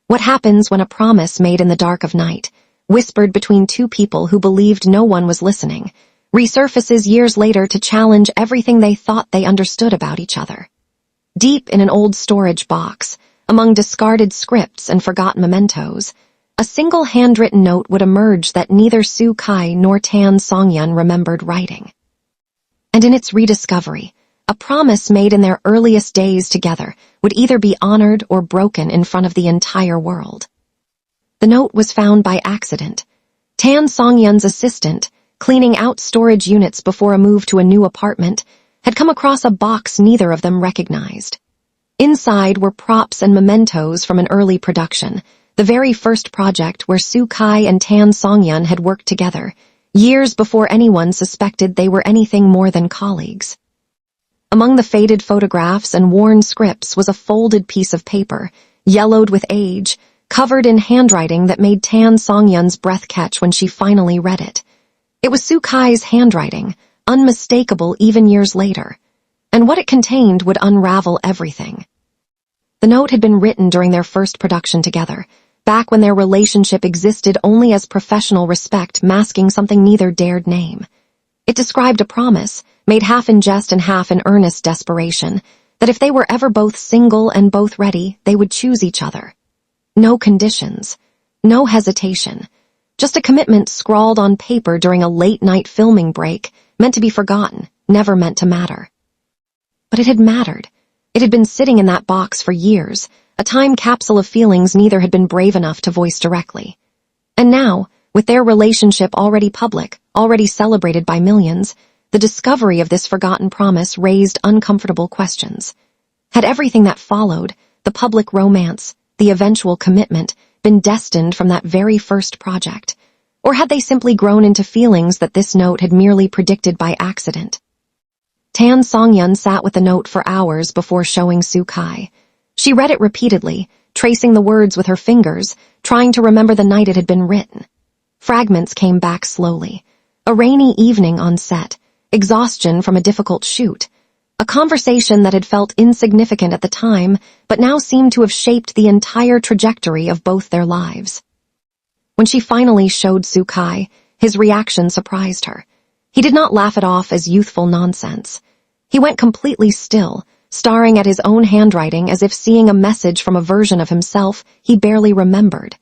What happens when a promise made in the dark of night, whispered between two people who believed no one was listening, resurfaces years later to challenge everything they thought they understood about each other. Deep in an old storage box, among discarded scripts and forgotten mementos, a single handwritten note would emerge that neither Su Kai nor Tan Songyun remembered writing. And in its rediscovery, a promise made in their earliest days together would either be honored or broken in front of the entire world. The note was found by accident. Tan Songyun's assistant, cleaning out storage units before a move to a new apartment, had come across a box neither of them recognized. Inside were props and mementos from an early production, the very first project where Su Kai and Tan Songyun had worked together, years before anyone suspected they were anything more than colleagues. Among the faded photographs and worn scripts was a folded piece of paper, yellowed with age, covered in handwriting that made Tan Songyun's breath catch when she finally read it. It was Su Kai's handwriting, unmistakable even years later, and what it contained would unravel everything. The note had been written during their first production together, back when their relationship existed only as professional respect masking something neither dared name. It described a promise, made half in jest and half in earnest desperation, that if they were ever both single and both ready, they would choose each other. No conditions, no hesitation, just a commitment scrawled on paper during a late-night filming break, meant to be forgotten, never meant to matter. But it had mattered. It had been sitting in that box for years, a time capsule of feelings neither had been brave enough to voice directly. And now, with their relationship already public, already celebrated by millions, the discovery of this forgotten promise raised uncomfortable questions. Had everything that followed, the public romance, the eventual commitment, been destined from that very first project? Or had they simply grown into feelings that this note had merely predicted by accident? Tan Songyun sat with the note for hours before showing Su Kai. She read it repeatedly, tracing the words with her fingers, trying to remember the night it had been written. Fragments came back slowly. A rainy evening on set, exhaustion from a difficult shoot, a conversation that had felt insignificant at the time, but now seemed to have shaped the entire trajectory of both their lives. When she finally showed Su Kai, his reaction surprised her. He did not laugh it off as youthful nonsense. He went completely still, staring at his own handwriting as if seeing a message from a version of himself he barely remembered.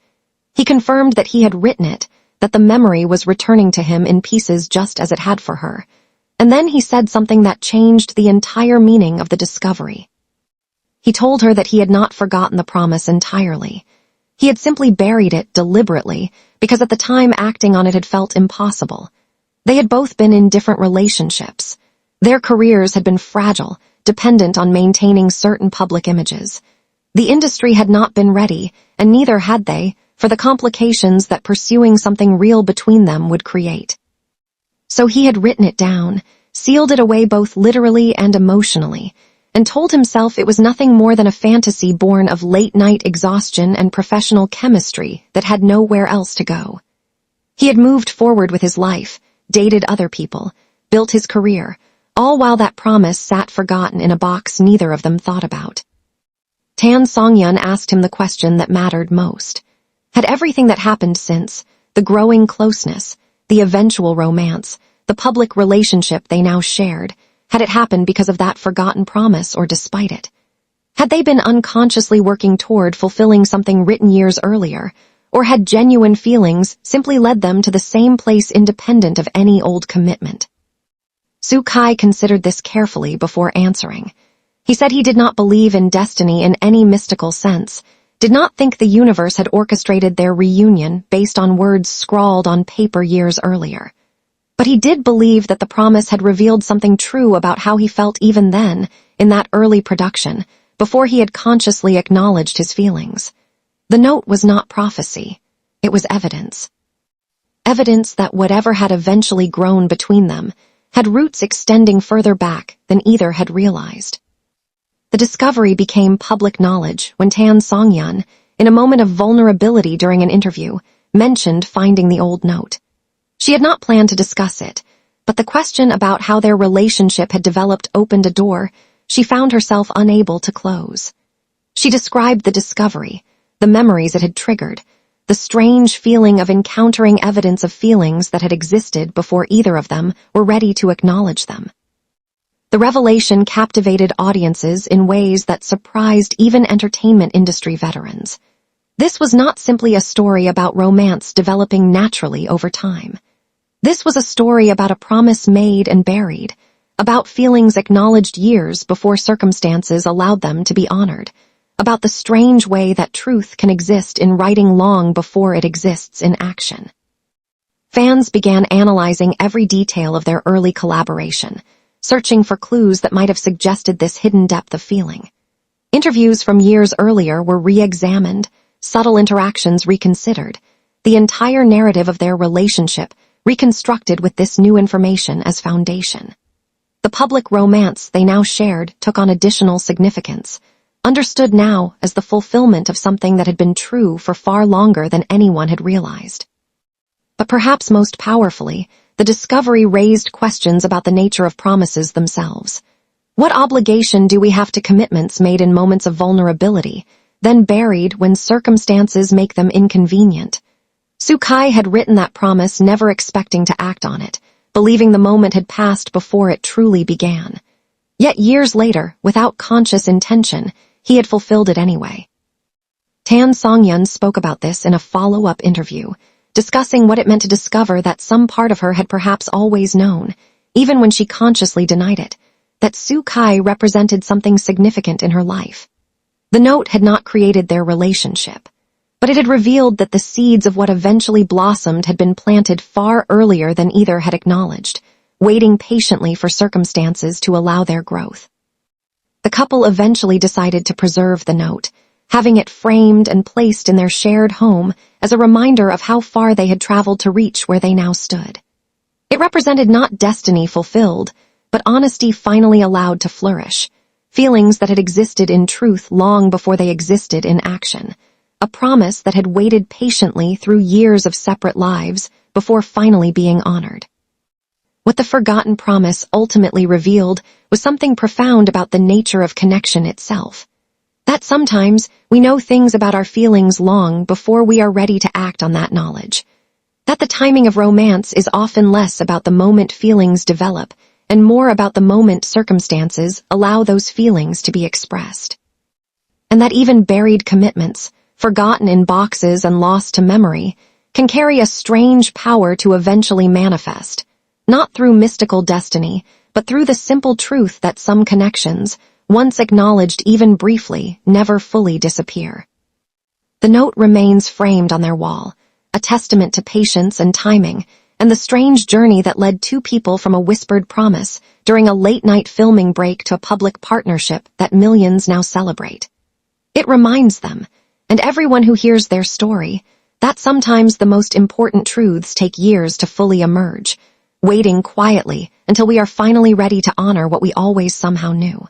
He confirmed that he had written it, that the memory was returning to him in pieces just as it had for her. And then he said something that changed the entire meaning of the discovery. He told her that he had not forgotten the promise entirely. He had simply buried it deliberately because at the time acting on it had felt impossible. They had both been in different relationships. Their careers had been fragile, dependent on maintaining certain public images. The industry had not been ready, and neither had they, for the complications that pursuing something real between them would create. So he had written it down, sealed it away both literally and emotionally, and told himself it was nothing more than a fantasy born of late-night exhaustion and professional chemistry that had nowhere else to go. He had moved forward with his life, dated other people, built his career, all while that promise sat forgotten in a box neither of them thought about. Tan Songyun asked him the question that mattered most. Had everything that happened since, the growing closeness, the eventual romance, the public relationship they now shared, had it happened because of that forgotten promise or despite it? Had they been unconsciously working toward fulfilling something written years earlier, or had genuine feelings simply led them to the same place independent of any old commitment? Su Kai considered this carefully before answering. He said he did not believe in destiny in any mystical sense, did not think the universe had orchestrated their reunion based on words scrawled on paper years earlier. But he did believe that the promise had revealed something true about how he felt even then, in that early production, before he had consciously acknowledged his feelings. The note was not prophecy. It was evidence. Evidence that whatever had eventually grown between them had roots extending further back than either had realized. The discovery became public knowledge when Tan Songyun, in a moment of vulnerability during an interview, mentioned finding the old note. She had not planned to discuss it, but the question about how their relationship had developed opened a door she found herself unable to close. She described the discovery, the memories it had triggered, the strange feeling of encountering evidence of feelings that had existed before either of them were ready to acknowledge them. The revelation captivated audiences in ways that surprised even entertainment industry veterans. This was not simply a story about romance developing naturally over time. This was a story about a promise made and buried, about feelings acknowledged years before circumstances allowed them to be honored, about the strange way that truth can exist in writing long before it exists in action. Fans began analyzing every detail of their early collaboration, searching for clues that might have suggested this hidden depth of feeling. Interviews from years earlier were re-examined, subtle interactions reconsidered, the entire narrative of their relationship reconstructed with this new information as foundation. The public romance they now shared took on additional significance, understood now as the fulfillment of something that had been true for far longer than anyone had realized. But perhaps most powerfully, the discovery raised questions about the nature of promises themselves. What obligation do we have to commitments made in moments of vulnerability, then buried when circumstances make them inconvenient? Sukai had written that promise never expecting to act on it, believing the moment had passed before it truly began. Yet years later, without conscious intention, he had fulfilled it anyway. Songyun spoke about this in a follow-up interview, discussing what it meant to discover that some part of her had perhaps always known, even when she consciously denied it, that Sukai represented something significant in her life. The note had not created their relationship, but it had revealed that the seeds of what eventually blossomed had been planted far earlier than either had acknowledged, waiting patiently for circumstances to allow their growth. The couple eventually decided to preserve the note, having it framed and placed in their shared home as a reminder of how far they had traveled to reach where they now stood. It represented not destiny fulfilled, but honesty finally allowed to flourish, feelings that had existed in truth long before they existed in action, a promise that had waited patiently through years of separate lives before finally being honored. What the forgotten promise ultimately revealed was something profound about the nature of connection itself. That sometimes we know things about our feelings long before we are ready to act on that knowledge. That the timing of romance is often less about the moment feelings develop and more about the moment circumstances allow those feelings to be expressed. And that even buried commitments, forgotten in boxes and lost to memory, can carry a strange power to eventually manifest, not through mystical destiny, but through the simple truth that some connections, once acknowledged even briefly, never fully disappear. The note remains framed on their wall, a testament to patience and timing, and the strange journey that led two people from a whispered promise during a late-night filming break to a public partnership that millions now celebrate. It reminds them, and everyone who hears their story, that sometimes the most important truths take years to fully emerge, waiting quietly until we are finally ready to honor what we always somehow knew.